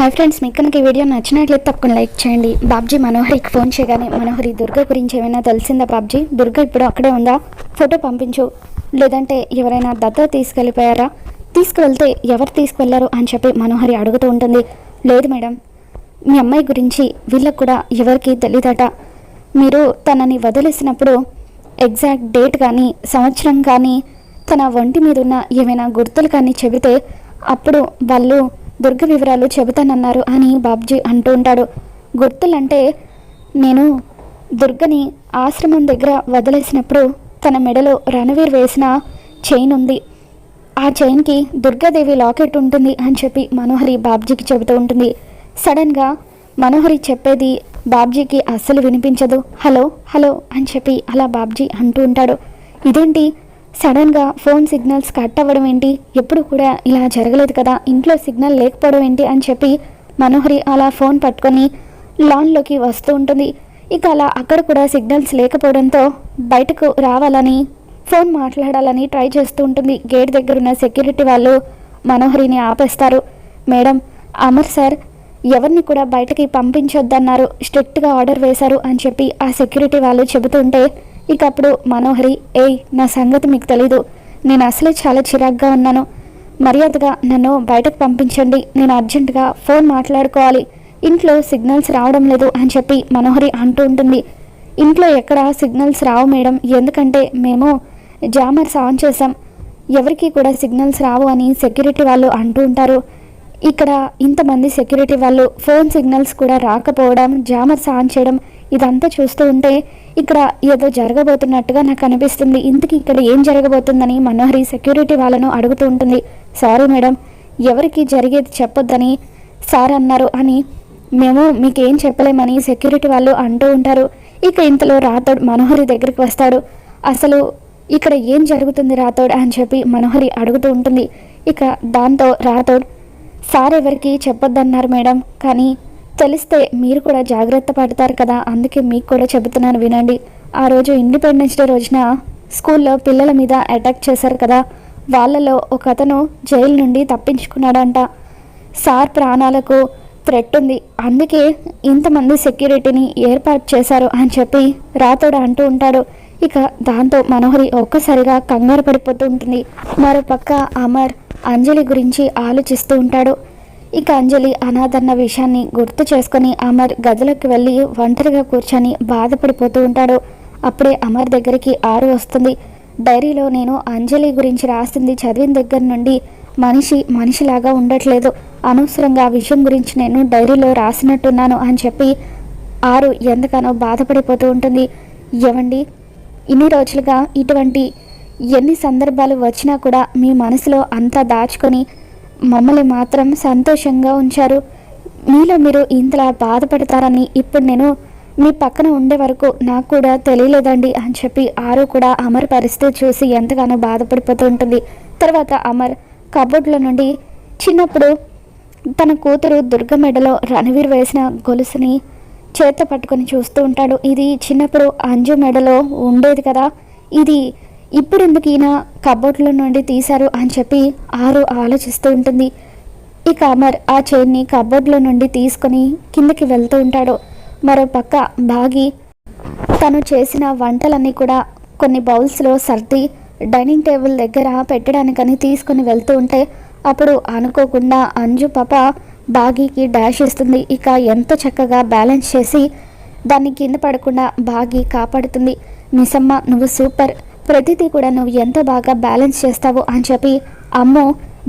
Hi friends, మీకు కనుక ఈ వీడియో నచ్చినట్లయితే తప్పకుండా లైక్ చేయండి. బాబ్జీ మనోహరికి ఫోన్ చేయగానే, మనోహరి దుర్గ గురించి ఏమైనా తెలిసిందా బాబ్జీ? దుర్గ ఇప్పుడు అక్కడే ఉందా? ఫోటో పంపించు, లేదంటే ఎవరైనా దత్త తీసుకెళ్ళిపోయారా? తీసుకువెళ్తే ఎవరు తీసుకువెళ్లారు అని చెప్పి మనోహరి అడుగుతూ ఉంటుంది. లేదు మేడం, మీ అమ్మాయి గురించి వీళ్ళకు కూడా ఎవరికి తెలియదట. మీరు తనని వదిలేసినప్పుడు ఎగ్జాక్ట్ డేట్ కానీ సంవత్సరం కానీ తన ఒంటి మీద ఉన్న ఏమైనా గుర్తులు కానీ చెబితే అప్పుడు వాళ్ళు దుర్గ వివరాలు చెబుతానన్నారు అని బాబ్జీ అంటూ ఉంటాడు. గుర్తులంటే, నేను దుర్గని ఆశ్రమం దగ్గర వదిలేసినప్పుడు తన మెడలో రణవీర్ వేసిన చైన్ ఉంది, ఆ చైన్కి దుర్గాదేవి లాకెట్ ఉంటుంది అని చెప్పి మనోహరి బాబ్జీకి చెబుతూ ఉంటుంది. సడన్గా మనోహరి చెప్పేది బాబ్జీకి అస్సలు వినిపించదు. హలో హలో అని చెప్పి అలా బాబ్జీ అంటూ ఉంటాడు. ఇదేంటి సడన్గా ఫోన్ సిగ్నల్స్ కట్ అవ్వడం ఏంటి? ఎప్పుడు కూడా ఇలా జరగలేదు కదా, ఇంట్లో సిగ్నల్ లేకపోవడం ఏంటి అని చెప్పి మనోహరి అలా ఫోన్ పట్టుకొని లాన్లోకి వస్తూ ఉంటుంది. ఇక అలా అక్కడ కూడా సిగ్నల్స్ లేకపోవడంతో బయటకు రావాలని ఫోన్ మాట్లాడాలని ట్రై చేస్తూ ఉంటుంది. గేట్ దగ్గర ఉన్న సెక్యూరిటీ వాళ్ళు మనోహరిని ఆపేస్తారు. మేడం, అమర్ సార్ ఎవరిని కూడా బయటకి పంపించొద్దన్నారు, స్ట్రిక్ట్గా ఆర్డర్ వేశారు అని చెప్పి ఆ సెక్యూరిటీ వాళ్ళు చెబుతుంటే ఇక అప్పుడు మనోహరి, ఏయ్ నా సంగతి మీకు తెలీదు, నేను అసలే చాలా చిరాగ్గా ఉన్నాను, మర్యాదగా నన్ను బయటకు పంపించండి, నేను అర్జెంటుగా ఫోన్ మాట్లాడుకోవాలి, ఇంట్లో సిగ్నల్స్ రావడం లేదు అని చెప్పి మనోహరి అంటూ ఉంటుంది. ఇంట్లో ఎక్కడ సిగ్నల్స్ రావు మేడం, ఎందుకంటే మేము జామర్స్ ఆన్ చేసాం, ఎవరికి కూడా సిగ్నల్స్ రావు అని సెక్యూరిటీ వాళ్ళు అంటూ ఉంటారు. ఇక్కడ ఇంతమంది సెక్యూరిటీ వాళ్ళు ఫోన్ సిగ్నల్స్ కూడా రాకపోవడం, జామర్స్ ఆన్ చేయడం, ఇదంతా చూస్తూ ఉంటే ఇక్కడ ఏదో జరగబోతున్నట్టుగా నాకు అనిపిస్తుంది. ఇంతకీ ఇక్కడ ఏం జరగబోతుందని మనోహరి సెక్యూరిటీ వాళ్ళను అడుగుతూ ఉంటుంది. సారీ మేడం, ఎవరికి జరిగేది చెప్పొద్దని సార్ అన్నారు అని మేము మీకేం చెప్పలేమని సెక్యూరిటీ వాళ్ళు అంటూ ఉంటారు. ఇక ఇంతలో రాథోడ్ మనోహరి దగ్గరికి వస్తాడు. అసలు ఇక్కడ ఏం జరుగుతుంది రాథోడ్ అని చెప్పి మనోహరి అడుగుతూ ఉంటుంది. ఇక దాంతో రాథోడ్, సార్ ఎవరికి చెప్పొద్దన్నారు మేడం, కానీ తెలిస్తే మీరు కూడా జాగ్రత్త పడతారు కదా, అందుకే మీకు కూడా చెబుతున్నాను వినండి. ఆ రోజు ఇండిపెండెన్స్ డే రోజున స్కూల్లో పిల్లల మీద అటాక్ చేశారు కదా, వాళ్ళలో ఒక అతను జైలు నుండి తప్పించుకున్నాడంట. సార్ ప్రాణాలకు థ్రెట్ ఉంది, అందుకే ఇంతమంది సెక్యూరిటీని ఏర్పాటు చేశారు అని చెప్పి రాథోడ్ అంటూ ఉంటాడు. ఇక దాంతో మనోహరి ఒక్కసారిగా కంగారు పడిపోతూ ఉంటుంది. మరోపక్క అమర్ అంజలి గురించి ఆలోచిస్తూ ఉంటాడు. ఇక అంజలి అనాథన్న విషయాన్ని గుర్తు చేసుకొని అమర్ గదిలోకి వెళ్ళి ఒంటరిగా కూర్చొని బాధపడిపోతూ ఉంటాడు. అప్పుడే అమర్ దగ్గరికి ఆరు వస్తుంది. డైరీలో నేను అంజలి గురించి రాసింది చదివిన దగ్గర నుండి మనిషిలాగా ఉండట్లేదు, అనవసరంగా ఆ విషయం గురించి నేను డైరీలో రాసినట్టున్నాను అని చెప్పి ఆరు ఎంతగానో బాధపడిపోతూ ఉంటుంది. ఏవండి, ఇన్ని రోజులుగా ఇటువంటి ఎన్ని సందర్భాలు వచ్చినా కూడా మీ మనసులో అంతా దాచుకొని మమ్మల్ని మాత్రం సంతోషంగా ఉంచారు, మీలో మీరు ఇంతలా బాధపడతారని ఇప్పుడు నేను మీ పక్కన ఉండే వరకు నాకు కూడా తెలియలేదండి అని చెప్పి ఆరు కూడా అమర్ పరిస్థితి చూసి ఎంతగానో బాధపడిపోతూ ఉంటుంది. తర్వాత అమర్ కబోర్డ్లో నుండి చిన్నప్పుడు తన కూతురు దుర్గ మెడలో రణవీర్ వేసిన గొలుసుని చేత పట్టుకొని చూస్తూ ఉంటాడు. ఇది చిన్నప్పుడు అంజు మెడలో ఉండేది కదా, ఇది ఇప్పుడు ఎందుకు ఈయన కబోర్డ్లో నుండి తీశారు అని చెప్పి ఆరు ఆలోచిస్తూ ఉంటుంది. ఇక అమర్ ఆ చైన్ని కబోర్డ్లో నుండి తీసుకొని కిందకి వెళ్తూ ఉంటాడు. మరో పక్క బాగి తను చేసిన వంటలన్నీ కూడా కొన్ని బౌల్స్లో సర్ది డైనింగ్ టేబుల్ దగ్గర పెట్టడానికని తీసుకొని వెళ్తూ ఉంటే అప్పుడు అనుకోకుండా అంజు పాప బాగీకి డాష్ ఇస్తుంది. ఇక ఎంతో చక్కగా బ్యాలెన్స్ చేసి దాన్ని కింద పడకుండా బాగి కాపాడుతుంది. మిస్సమ్మ, నువ్వు సూపర్, ప్రతిదీ కూడా నువ్వు ఎంతో బాగా బ్యాలెన్స్ చేస్తావు అని చెప్పి అమ్ము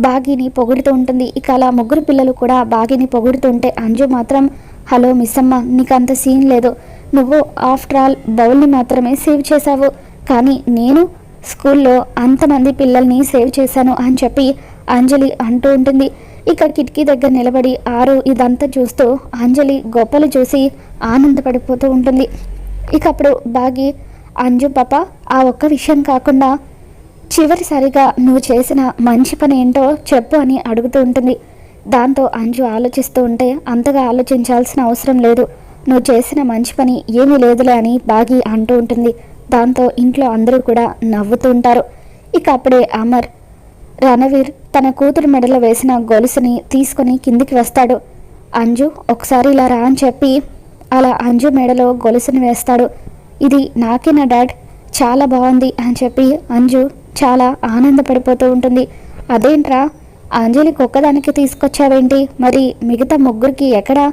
బాగిని పొగుడుతూ ఉంటుంది. ఇక అలా ముగ్గురు పిల్లలు కూడా బాగిని పొగుడుతుంటే అంజు మాత్రం, హలో మిస్సమ్మ, నీకు అంత సీన్ లేదు, నువ్వు ఆఫ్టర్ ఆల్ బౌల్ని మాత్రమే సేవ్ చేశావు, కానీ నేను స్కూల్లో అంతమంది పిల్లల్ని సేవ్ చేశాను అని చెప్పి అంజలి అంటూ ఉంటుంది. ఇక కిటికీ దగ్గర నిలబడి ఆరు ఇదంతా చూస్తూ అంజలి గొప్పలు చూసి ఆనందపడిపోతూ ఉంటుంది. ఇక అప్పుడు బాగి, అంజు పాప, ఆ ఒక్క విషయం కాకుండా చివరిసారిగా నువ్వు చేసిన మంచి పని ఏంటో చెప్పు అని అడుగుతూ ఉంటుంది. దాంతో అంజు ఆలోచిస్తూ ఉంటే, అంతగా ఆలోచించాల్సిన అవసరం లేదు, నువ్వు చేసిన మంచి పని ఏమీ లేదులే అని బాగి అంటూ ఉంటుంది. దాంతో ఇంట్లో అందరూ కూడా నవ్వుతూ ఉంటారు. ఇక అప్పుడే అమర్ రణవీర్ తన కూతురు మెడలో వేసిన గొలుసుని తీసుకొని కిందికి వస్తాడు. అంజు ఒకసారి ఇలా రా అని చెప్పి అలా అంజు మెడలో గొలుసుని వేస్తాడు. ఇది నాకేనా డాడ్, చాలా బాగుంది అని చెప్పి అంజు చాలా ఆనందపడిపోతూ ఉంటుంది. అదేంట్రా అంజలికి ఒక్కదానికి తీసుకొచ్చావేంటి, మరి మిగతా ముగ్గురికి ఎక్కడా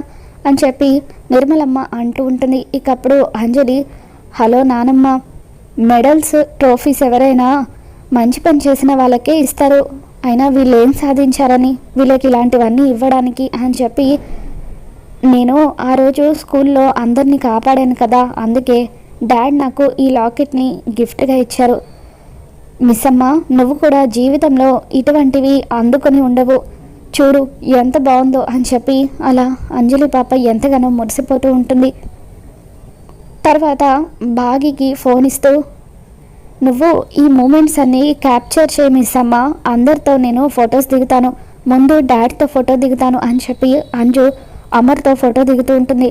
అని చెప్పి నిర్మలమ్మ అంటూ ఉంటుంది. ఇకప్పుడు అంజలి, హలో నానమ్మ, మెడల్స్ ట్రోఫీస్ ఎవరైనా మంచి పని చేసిన వాళ్ళకే ఇస్తారు, అయినా వీళ్ళు ఏం సాధించారని వీళ్ళకి ఇలాంటివన్నీ ఇవ్వడానికి అని చెప్పి, నేను ఆ రోజు స్కూల్లో అందరినీ కాపాడాను కదా, అందుకే డాడ్ నాకు ఈ లాకెట్ని గిఫ్ట్గా ఇచ్చారు. మిస్ అమ్మ, నువ్వు కూడా జీవితంలో ఇటువంటివి అందుకొని ఉండవు, చూడు ఎంత బాగుందో అని చెప్పి అలా అంజలి పాప ఎంతగానో మురిసిపోతూ ఉంటుంది. తర్వాత బాగీకి ఫోన్ ఇస్తూ, నువ్వు ఈ మూమెంట్స్ అన్నీ క్యాప్చర్ చేయి మిస్ అమ్మ, అందరితో నేను ఫొటోస్ దిగుతాను, ముందు డాడ్తో ఫోటో దిగుతాను అని చెప్పి అంజు అమర్తో ఫోటో దిగుతూ ఉంటుంది.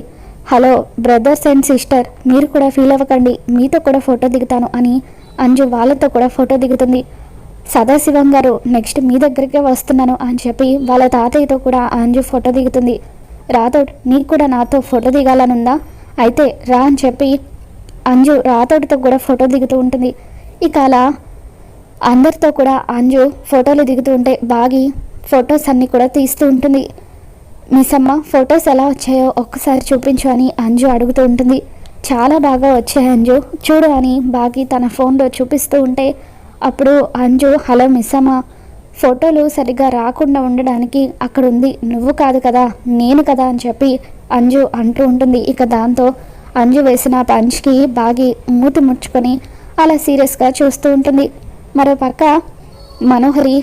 హలో బ్రదర్స్ అండ్ సిస్టర్, మీరు కూడా ఫీల్ అవ్వకండి, మీతో కూడా ఫోటో దిగుతాను అని అంజు వాళ్ళతో కూడా ఫోటో దిగుతుంది. సదాశివం గారు, నెక్స్ట్ మీ దగ్గరికే వస్తున్నాను అని చెప్పి వాళ్ళ తాతయ్యతో కూడా అంజు ఫోటో దిగుతుంది. రాథోడ్, నీకు కూడా నాతో ఫోటో దిగాలనుందా, అయితే రా అని చెప్పి అంజు రాథోడ్తో కూడా ఫోటో దిగుతూ ఉంటుంది. ఇక అలా అందరితో కూడా అంజు ఫోటోలు దిగుతూ ఉంటే బాగి ఫొటోస్ అన్నీ కూడా తీస్తూ ఉంటుంది. మిస్ అమ్మ, ఫొటోస్ ఎలా వచ్చాయో ఒక్కసారి చూపించు అని అంజు అడుగుతూ ఉంటుంది. చాలా బాగా వచ్చాయి అంజు, చూడు అని బాగి తన ఫోన్లో చూపిస్తూ ఉంటే అప్పుడు అంజు, హలో మిస్ అమ్మ, ఫోటోలు సరిగ్గా రాకుండా ఉండడానికి అక్కడ ఉంది నువ్వు కాదు కదా, నేను కదా అని చెప్పి అంజు అంటూ ఉంటుంది. ఇక దాంతో అంజు వేసిన పంచ్కి బాగి మూతి ముడుచుకొని అలా సీరియస్గా చూస్తూ ఉంటుంది. మరోపక్క మనోహరి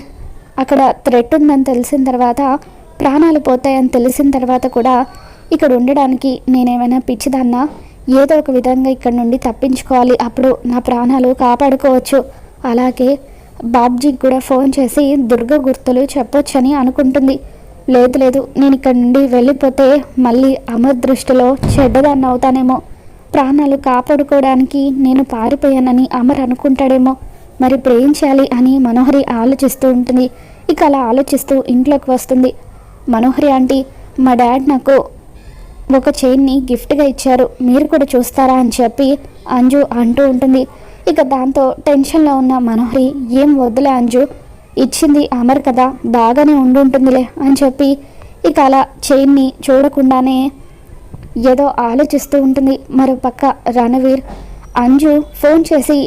అక్కడ థ్రెట్ ఉందని తెలిసిన తర్వాత, ప్రాణాలు పోతాయని తెలిసిన తర్వాత కూడా ఇక్కడ ఉండడానికి నేనేమైనా పిచ్చిదాన్నా, ఏదో ఒక విధంగా ఇక్కడ నుండి తప్పించుకోవాలి, అప్పుడు నా ప్రాణాలు కాపాడుకోవచ్చు, అలాగే బాబ్జీకి కూడా ఫోన్ చేసి దుర్గ గుర్తులు చెప్పొచ్చని అనుకుంటుంది. లేదు లేదు, నేను ఇక్కడ నుండి వెళ్ళిపోతే మళ్ళీ అమర్ దృష్టిలో చెడ్డదాన్ని అవుతానేమో, ప్రాణాలు కాపాడుకోవడానికి నేను పారిపోయానని అమర్ అనుకుంటాడేమో, మరి ఇప్పుడు ఏం చేయాలి అని మనోహరి ఆలోచిస్తూ ఉంటుంది. ఇక అలా ఆలోచిస్తూ ఇంట్లోకి వస్తుంది. మనోహరి ఆంటీ, మా డాడ్ నాకు ఒక చైన్ని గిఫ్ట్గా ఇచ్చారు, మీరు కూడా చూస్తారా అని చెప్పి అంజు అంటూ ఉంటుంది. ఇక దాంతో టెన్షన్లో ఉన్న మనోహరి, ఏం వద్దులే అంజు, ఇచ్చింది అమర్ కదా, బాగానే ఉండుంటుందిలే అని చెప్పి ఇక అలా చైన్ని చూడకుండానే ఏదో ఆలోచిస్తూ ఉంటుంది. మరోపక్క రణవీర్ అంజు ఫోన్ చేసి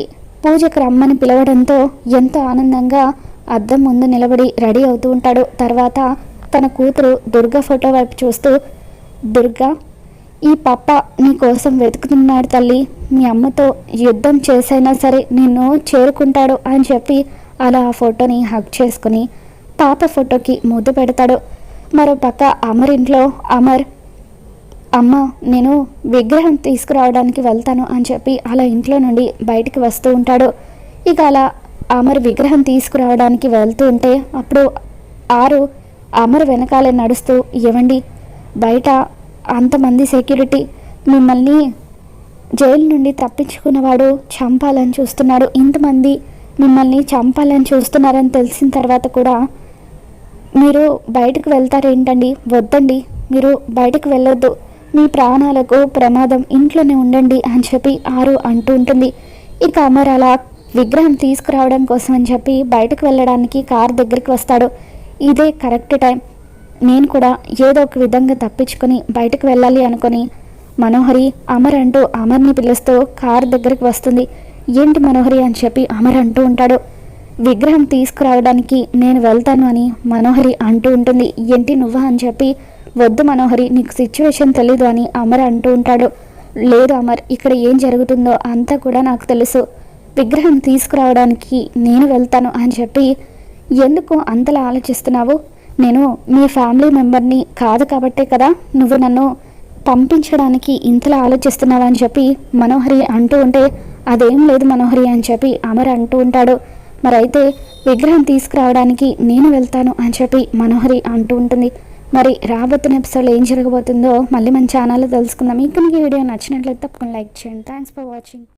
పూజకు రమ్మని పిలవడంతో ఎంతో ఆనందంగా అద్దం ముందు నిలబడి రెడీ అవుతూ ఉంటాడు. తర్వాత తన కూతురు దుర్గ ఫోటో వైపు చూస్తూ, దుర్గా, ఈ పప్ప నీ కోసం వెతుకుతున్నాడు తల్లి, మీ అమ్మతో యుద్ధం చేసైనా సరే నిన్ను చేరుకుంటాడు అని చెప్పి అలా ఆ ఫోటోని హగ్ చేసుకుని పాప ఫోటోకి ముద్దు పెడతాడు. మరోపక్క అమర్ ఇంట్లో అమర్, అమ్మ నేను విగ్రహం తీసుకురావడానికి వెళ్తాను అని చెప్పి అలా ఇంట్లో నుండి బయటికి వస్తూ ఉంటాడు. ఇక అలా అమర్ విగ్రహం తీసుకురావడానికి వెళ్తూ ఉంటే అప్పుడు ఆరు అమర్ వెనకాలే నడుస్తూ, ఏవండి బయట అంతమంది సెక్యూరిటీ, మిమ్మల్ని జైలు నుండి తప్పించుకున్నవాడు చంపాలని చూస్తున్నాడు, ఇంతమంది మిమ్మల్ని చంపాలని చూస్తున్నారని తెలిసిన తర్వాత కూడా మీరు బయటకు వెళ్తారేంటండి, వద్దండి, మీరు బయటకు వెళ్ళొద్దు, మీ ప్రాణాలకు ప్రమాదం, ఇంట్లోనే ఉండండి అని చెప్పి ఆరు అంటూ ఉంటుంది. ఇక అమర్ అలా విగ్రహం తీసుకురావడం కోసం అని చెప్పి బయటకు వెళ్ళడానికి కార్ దగ్గరికి వస్తాడు. ఇదే కరెక్ట్ టైం, నేను కూడా ఏదో ఒక విధంగా తప్పించుకొని బయటకు వెళ్ళాలి అనుకొని మనోహరి అమర్ అంటూ అమర్ని పిలుస్తూ కార్ దగ్గరికి వస్తుంది. ఏంటి మనోహరి అని చెప్పి అమర్ అంటూ ఉంటాడు. విగ్రహం తీసుకురావడానికి నేను వెళ్తాను అని మనోహరి అంటూ ఉంటుంది. ఏంటి నువ్వా అని చెప్పి, వద్దు మనోహరి, నీకు సిచ్యువేషన్ తెలీదు అని అమర్ అంటూ ఉంటాడు. లేదు అమర్, ఇక్కడ ఏం జరుగుతుందో అంతా కూడా నాకు తెలుసు, విగ్రహం తీసుకురావడానికి నేను వెళ్తాను అని చెప్పి, ఎందుకు అంతలా ఆలోచిస్తున్నావు, నేను మీ ఫ్యామిలీ మెంబర్ని కాదు కాబట్టే కదా నువ్వు నన్ను పంపించడానికి ఇంతలా ఆలోచిస్తున్నావు అని చెప్పి మనోహరి అంటూ ఉంటే, అదేం లేదు మనోహరి అని చెప్పి అమర్ అంటూ ఉంటాడు. మరైతే విగ్రహం తీసుకురావడానికి నేను వెళ్తాను అని చెప్పి మనోహరి అంటూ ఉంటుంది. మరి రాబోతున్న ఎపిసోడ్లో ఏం జరగబోతుందో మళ్ళీ మన ఛానల్లో తెలుసుకుందాం. మీకు ఈ వీడియో నచ్చినట్లయితే తప్పకుండా లైక్ చేయండి. Thanks for watching.